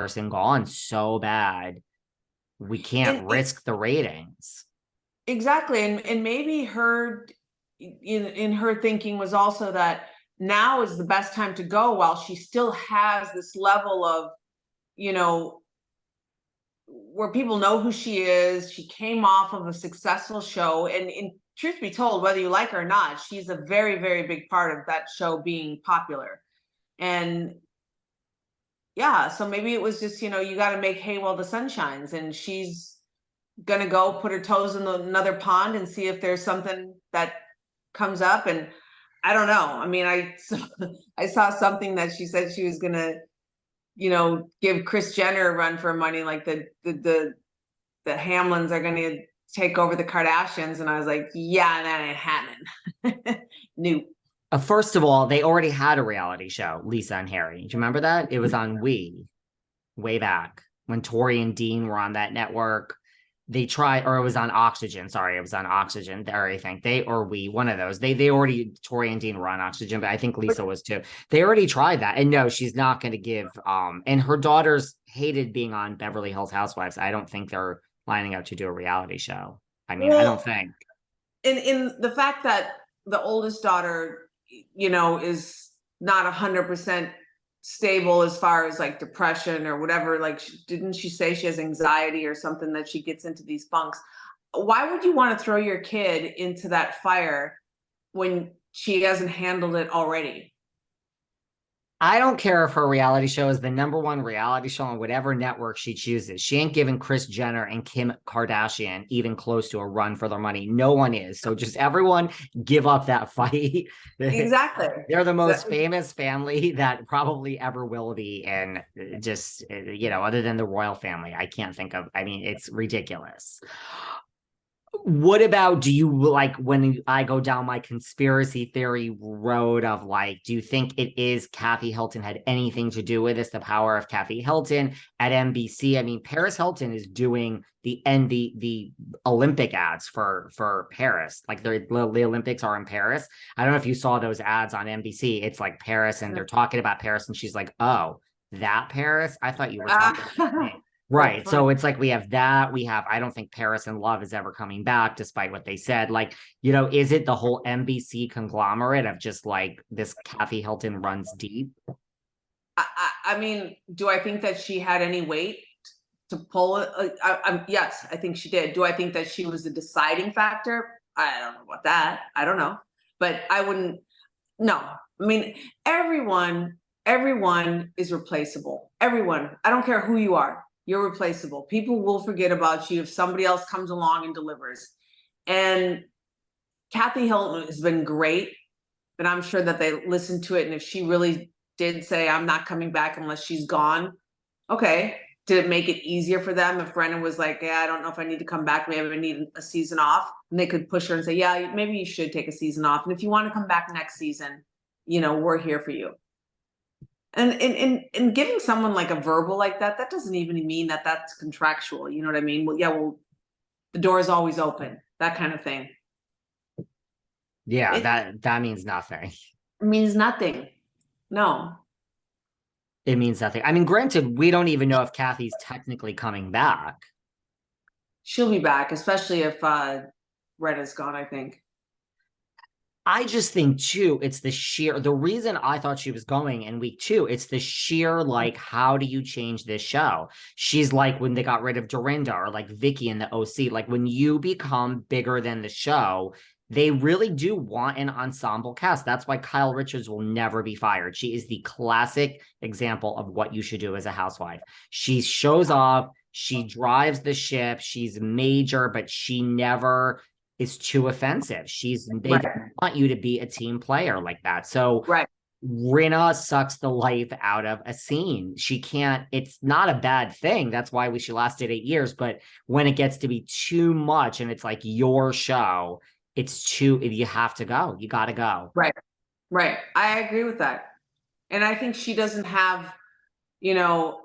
person gone so bad. We can't risk the ratings. Exactly. And maybe her in her thinking was also that now is the best time to go while she still has this level of, you know, where people know who she is. She came off of a successful show, and in truth be told, whether you like her or not, she's a very, very big part of that show being popular. And yeah, so maybe it was just, you know, you got to make hay while the sun shines, and she's gonna go put her toes in another pond and see if there's something that comes up. And I don't know. I mean, I saw something that she said she was gonna, you know, give Kris Jenner a run for money, like the Hamlins are gonna take over the Kardashians, and I was like, yeah, that ain't happening. Nope. First of all, they already had a reality show, Lisa and Harry. Do you remember that? It was on We way back when Tori and Dean were on that network. They tried, or it was on Oxygen. Sorry, it was on Oxygen. There, I think one of those. They already, Tori and Dean were on Oxygen, but I think Lisa was too. They already tried that, and no, she's not going to give. And her daughters hated being on Beverly Hills Housewives. I don't think they're lining up to do a reality show. I mean, I don't think. In the fact that the oldest daughter, you know, is not 100% stable as far as like depression or whatever, like didn't she say she has anxiety or something, that she gets into these funks? Why would you want to throw your kid into that fire when she hasn't handled it already? I don't care if her reality show is the #1 reality show on whatever network she chooses. She ain't giving Kris Jenner and Kim Kardashian even close to a run for their money. No one is. So just everyone give up that fight. Exactly. They're the most famous family that probably ever will be. And just, you know, other than the royal family, I can't think of, I mean, it's ridiculous. What about, do you like, when I go down my conspiracy theory road of like, do you think it is Kathy Hilton had anything to do with this? The power of Kathy Hilton at NBC. I mean, Paris Hilton is doing the Olympic ads for Paris. Like the Olympics are in Paris. I don't know if you saw those ads on NBC. It's like Paris, and they're talking about Paris, and she's like, oh, that Paris? I thought you were talking about me. Right. So it's like we have that. We have, I don't think Paris in Love is ever coming back, despite what they said. Like, you know, is it the whole NBC conglomerate of just like this Kathy Hilton runs deep? I mean, do I think that she had any weight to pull it? Yes, I think she did. Do I think that she was the deciding factor? I don't know about that. I don't know. But I wouldn't, no. I mean, everyone is replaceable. Everyone. I don't care who you are. You're replaceable. People will forget about you if somebody else comes along and delivers. And Kathy Hilton has been great, and I'm sure that they listened to it. And if she really did say, I'm not coming back unless she's gone, okay. Did it make it easier for them if Brennan was like, yeah, I don't know if I need to come back, maybe I need a season off? And they could push her and say, yeah, maybe you should take a season off. And if you want to come back next season, you know, we're here for you. And giving someone like a verbal like that doesn't even mean that that's contractual. You know what I mean? Well, yeah, well, the door is always open, that kind of thing. Yeah, that means nothing. It means nothing. No. It means nothing. I mean, granted, we don't even know if Kathy's technically coming back. She'll be back, especially if Rinna's gone, I think. I just think too, it's the reason I thought she was going in week 2, it's the sheer, like, how do you change this show? She's like when they got rid of Dorinda, or like Vicky in the OC, like when you become bigger than the show, they really do want an ensemble cast. That's why Kyle Richards will never be fired. She is the classic example of what you should do as a housewife. She shows off, she drives the ship, she's major, but she never is too offensive. They don't want you to be a team player like that. So Rinna sucks the life out of a scene. She can't, it's not a bad thing. That's why she lasted 8 years. But when it gets to be too much and it's like your show, you have to go. You got to go. Right. I agree with that. And I think she doesn't have, you know,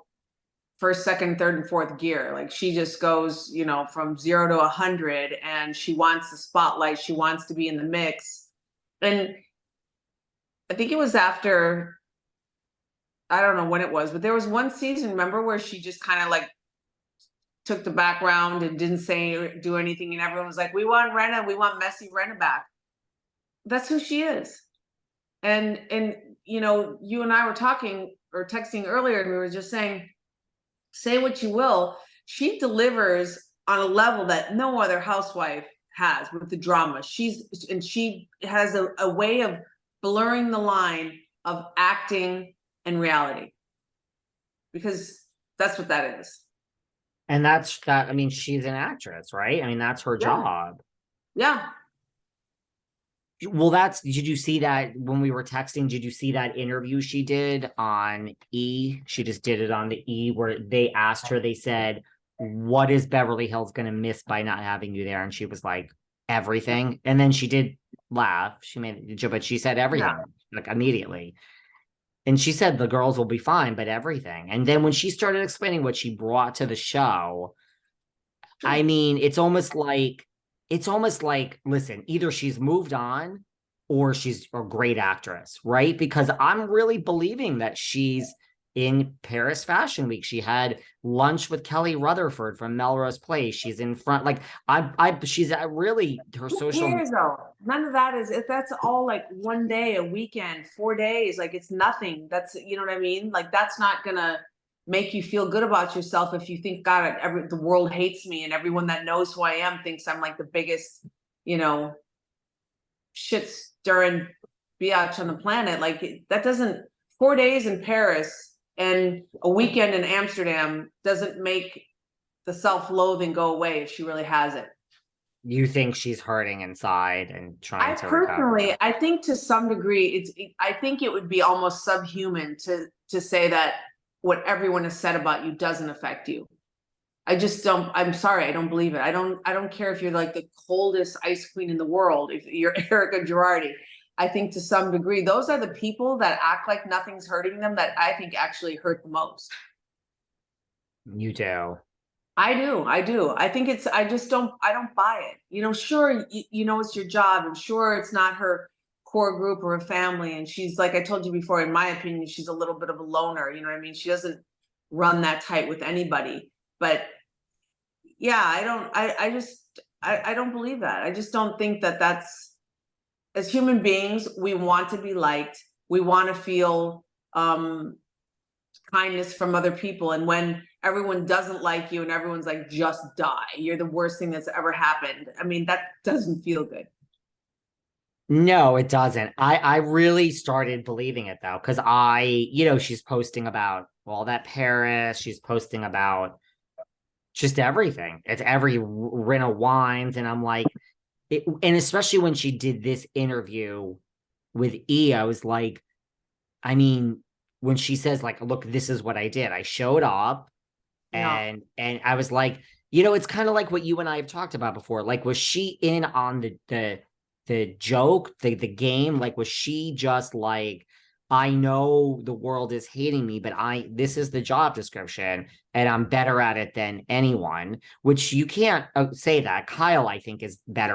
first, second, third, and fourth gear. Like she just goes, you know, from 0 to 100, and she wants the spotlight. She wants to be in the mix. And I think it was after I don't know when it was, but there was one season, remember, where she just kind of like took the background and didn't say or do anything, and everyone was like, "We want Rinna, we want messy Rinna back." That's who she is. And you know, you and I were talking or texting earlier, and we were just saying, say what you will, she delivers on a level that no other housewife has with the drama. She has a way of blurring the line of acting and reality, because that's what that is. And that's that. I mean, she's an actress, right? I mean, that's her Yeah. job. Yeah. Well, did you see that when we were texting? Did you see that interview she did on E? She just did it on the E where they asked her, they said, "What is Beverly Hills going to miss by not having you there?" And she was like, "Everything." And then she did laugh. She made a joke, but she said Yeah. everything like immediately. And she said the girls will be fine, but everything. And then when she started explaining what she brought to the show, I Sure. mean, it's almost like, listen, either she's moved on or she's a great actress, right? Because I'm really believing that she's in Paris Fashion Week. She had lunch with Kelly Rutherford from Melrose Place. She's in front, like she's really her Who social. cares though? None of that is, if that's all like one day, a weekend, 4 days, like it's nothing. That's, you know what I mean? Like that's not gonna make you feel good about yourself if you think, God, the world hates me and everyone that knows who I am thinks I'm like the biggest, you know, shit stirring biatch on the planet. Like that doesn't, 4 days in Paris and a weekend in Amsterdam doesn't make the self-loathing go away if she really has it. You think she's hurting inside and trying I to recover. personally, I think to some degree, I think it would be almost subhuman to say that what everyone has said about you doesn't affect you. I just don't. I'm sorry, I don't believe it. I don't care if you're like the coldest ice queen in the world. If you're Erica Girardi, I think to some degree, those are the people that act like nothing's hurting them that I think actually hurt the most. You do. I do. I do. I think it's, I just don't, I don't buy it. You know, sure, you know, it's your job, and sure, it's not her core group or a family. And she's, like I told you before, in my opinion, she's a little bit of a loner. You know what I mean? She doesn't run that tight with anybody. But yeah, I don't believe that. I just don't think that that's, as human beings, we want to be liked. We want to feel, kindness from other people. And when everyone doesn't like you and everyone's like, just die, you're the worst thing that's ever happened. I mean, that doesn't feel good. No, it doesn't. I really started believing it though, because she's posting about all that Paris. She's posting about just everything. It's every Rinna wines, and I'm like, and especially when she did this interview with E, I was like, I mean, when she says like, look, this is what I did. I showed up, Yeah. and I was like, it's kind of like what you and I have talked about before. Like, was she in on the joke, the game? Like, was she just like, I know the world is hating me, but this is the job description and I'm better at it than anyone, which you can't say that. Kyle, I think, is better